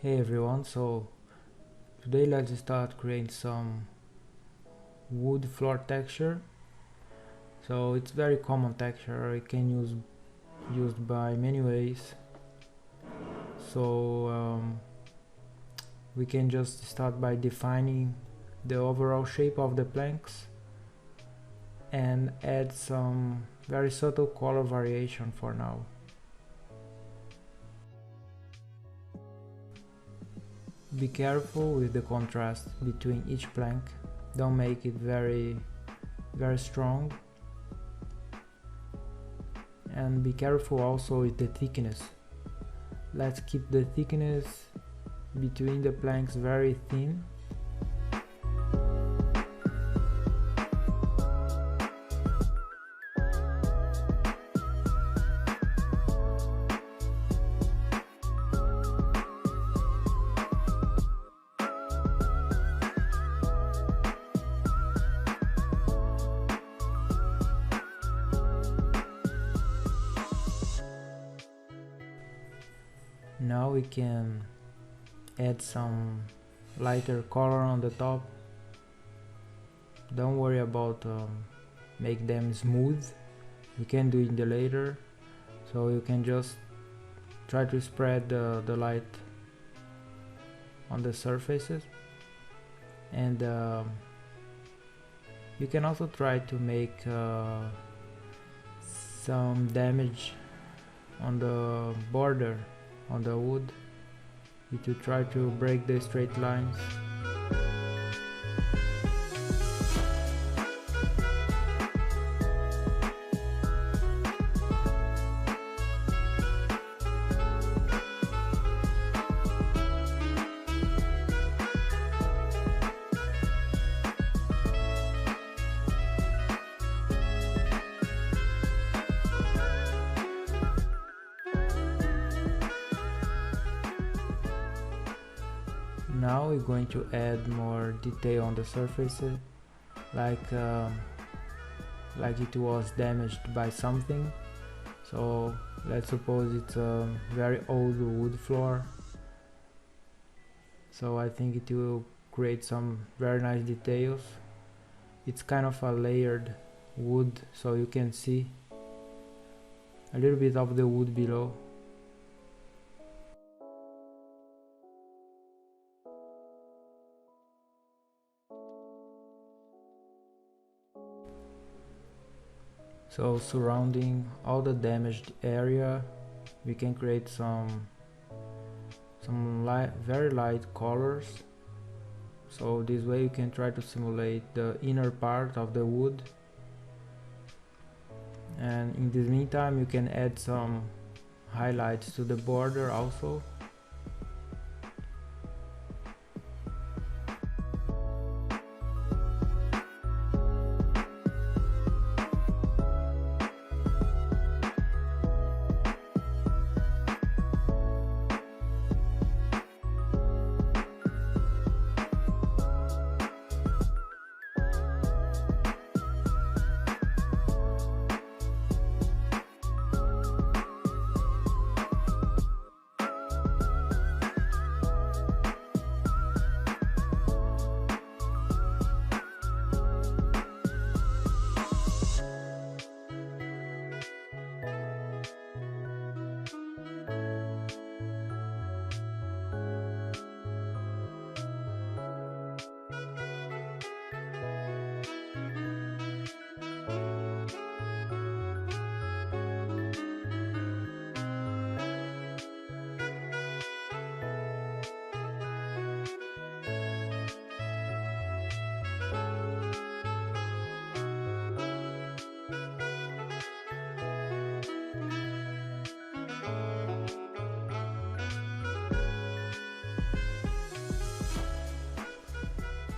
Hey everyone, so today let's start creating some wood floor texture. So it's very common texture, it can used by many ways. So we can just start by defining the overall shape of the planks and add some very subtle color variation for now. Be careful with the contrast between each plank, don't make it very strong, and be careful also with the thickness. Let's keep the thickness between the planks very thin. Now we can add some lighter color on the top. Don't worry about make them smooth, you can do it later, so you can just try to spread the light on the surfaces, and you can also try to make some damage on the border on the wood if you try to break the straight lines. Now we're going to add more detail on the surfaces, like it was damaged by something. So let's suppose it's a very old wood floor, so I think it will create some very nice details. It's kind of a layered wood, so you can see a little bit of the wood below. So surrounding all the damaged area, we can create some very light colors. So this way you can try to simulate the inner part of the wood. And in this meantime, you can add some highlights to the border also.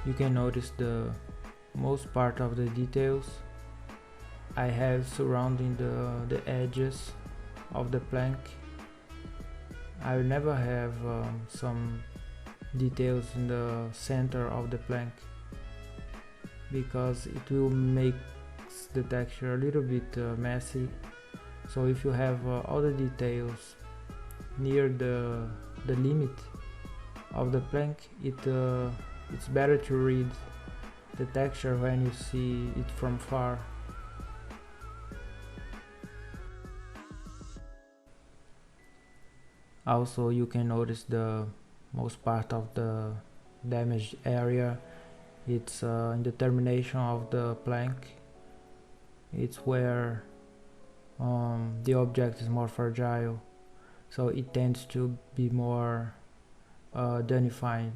You can notice the most part of the details I have surrounding the edges of the plank. I will never have some details in the center of the plank, because it will make the texture a little bit messy. So if you have all the details near the limit, of the plank, it's better to read the texture when you see it from far. Also, you can notice the most part of the damaged area. It's in the termination of the plank. It's where the object is more fragile, so it tends to be more danified.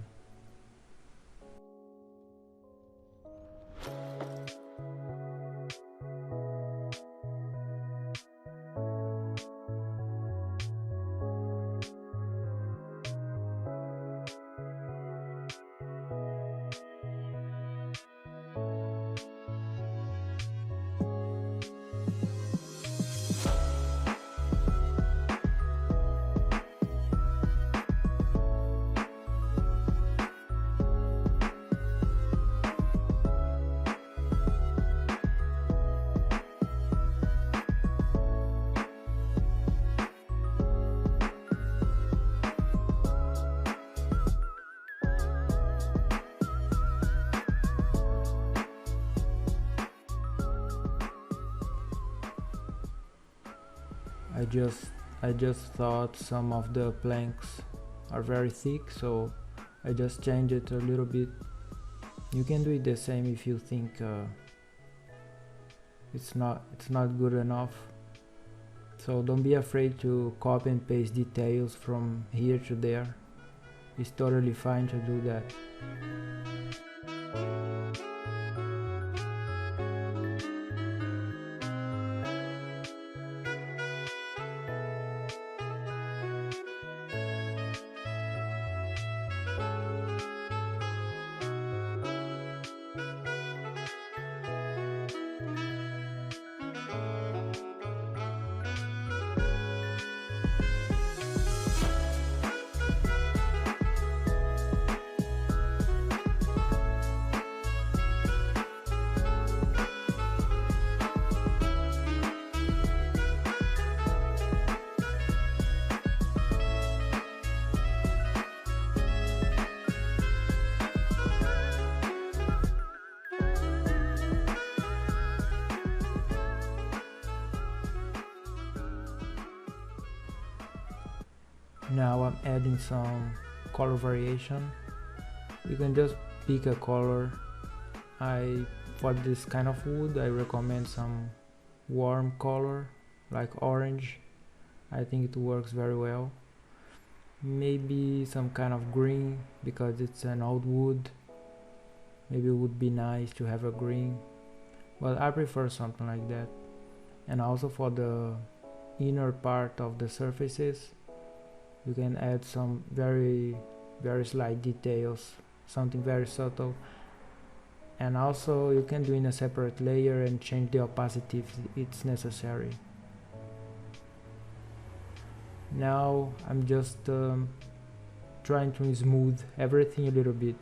I just thought some of the planks are very thick, so I just changed it a little bit. You can do it the same if you think it's not good enough. So don't be afraid to copy and paste details from here to there. It's totally fine to do that. Now I'm adding some color variation. You can just pick a color. For this kind of wood, I recommend some warm color like orange. I think it works very well. Maybe some kind of green, because it's an old wood. Maybe it would be nice to have a green, but I prefer something like that. And also for the inner part of the surfaces, you can add some very slight details, something very subtle. And also you can do in a separate layer and change the opacity if it's necessary. Now I'm just trying to smooth everything a little bit.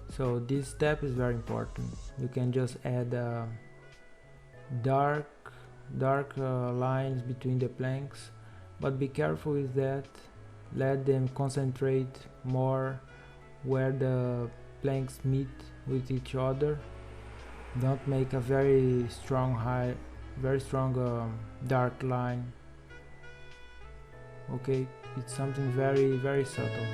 So this step is very important. You can just add dark lines between the planks, but be careful with that. Let them concentrate more where the planks meet with each other. Don't make a very strong dark line. Okay, it's something very subtle.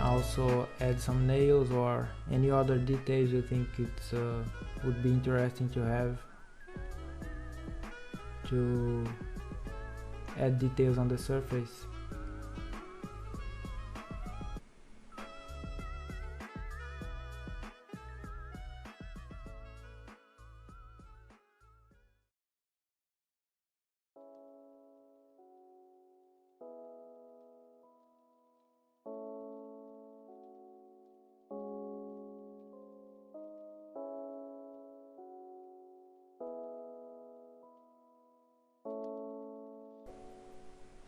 also add some nails or any other details you think it's would be interesting to have, to add details on the surface.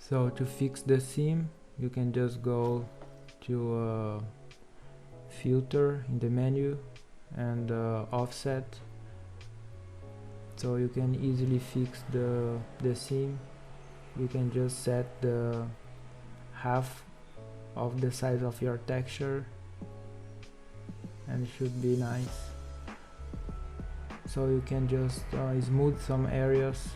So to fix the seam, you can just go to filter in the menu and offset, so you can easily fix the seam. You can just set the half of the size of your texture and it should be nice. So you can just smooth some areas.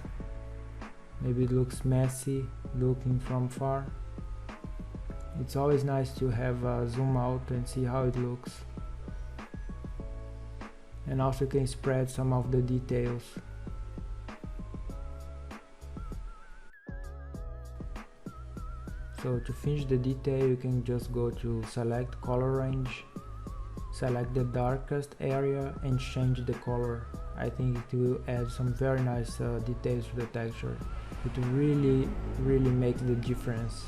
Maybe it looks messy looking from far. It's always nice to have a zoom out and see how it looks. And also you can spread some of the details. So to finish the detail, you can just go to select color range, select the darkest area and change the color. I think it will add some very nice details to the texture. It really makes the difference.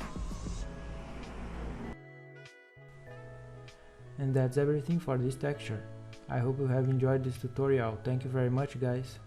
And that's everything for this texture. I hope you have enjoyed this tutorial. Thank you very much, guys.